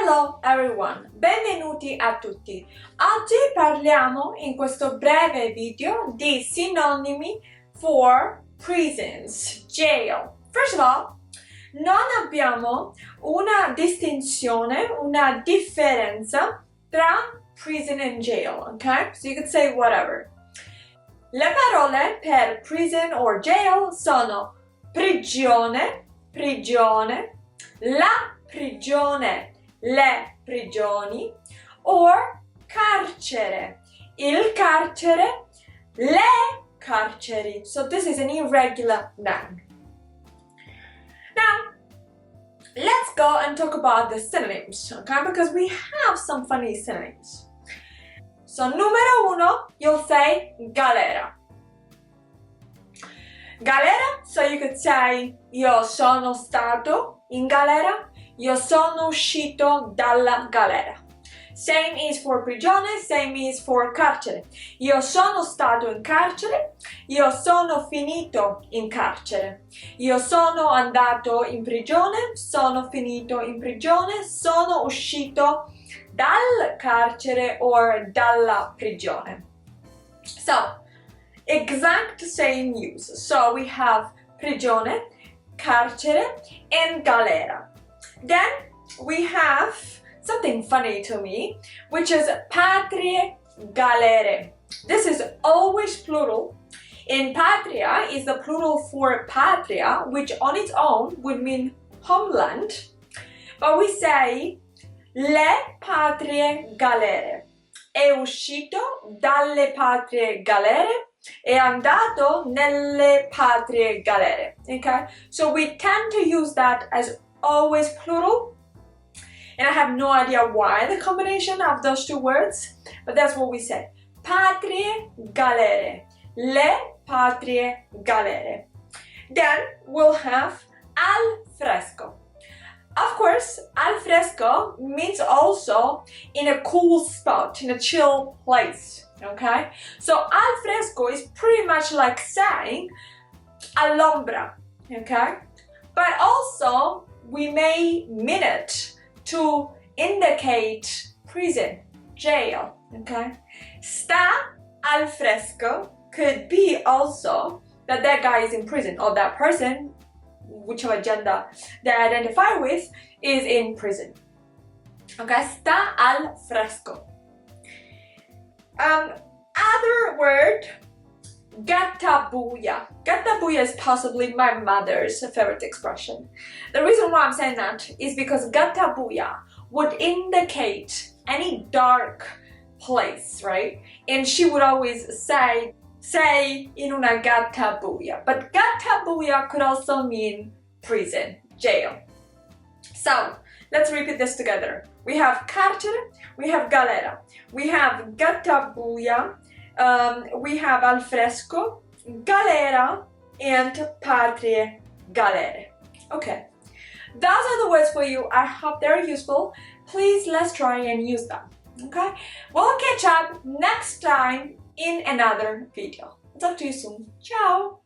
Hello everyone, benvenuti a tutti. Oggi parliamo in questo breve video di sinonimi for prisons, jail. First of all, non abbiamo una distinzione, una differenza tra prison and jail, okay? So you could say whatever. Le parole per prison or jail sono prigione, prigione, la prigione, le prigioni, or carcere, il carcere, le carceri. So this is an irregular noun. Now, let's go and talk about the synonyms, okay? Because we have some funny synonyms. So, numero uno, you'll say galera. Galera, so you could say io sono stato in galera, io sono uscito dalla galera. Same is for prigione, same is for carcere. Io sono stato in carcere, io sono finito in carcere. Io sono andato in prigione, sono finito in prigione, sono uscito dal carcere or dalla prigione. So, exact same use. So we have prigione, carcere, and galera. Then we have something funny to me, which is patrie galere. This is always plural. In patria is the plural for patria, which on its own would mean homeland. But we say le patrie galere. È uscito dalle patrie galere. È andato nelle patrie galere. Okay? So we tend to use that as always plural. And I have no idea why the combination of those two words, but that's what we say. Patrie galere. Le patrie galere. Then we'll have al fresco. Of course, al fresco means also in a cool spot, in a chill place. Okay? So al fresco is pretty much like saying all'ombra. Okay? But also, we may mean it to indicate prison, jail, okay? Sta al fresco could be also that guy is in prison or that person, whichever gender they identify with, is in prison. Okay, sta al fresco. Other word, gattabuia. Gattabuia is possibly my mother's favorite expression. The reason why I'm saying that is because gattabuia would indicate any dark place, right? And she would always say in una gattabuia. But gattabuia could also mean prison, jail. So, let's repeat this together. We have carcere, we have galera, we have gattabuia, we have al fresco, galera, and patrie galere. Okay, those are the words for you. I hope they're useful. Please, let's try and use them. Okay, we'll catch up next time in another video. Talk to you soon. Ciao!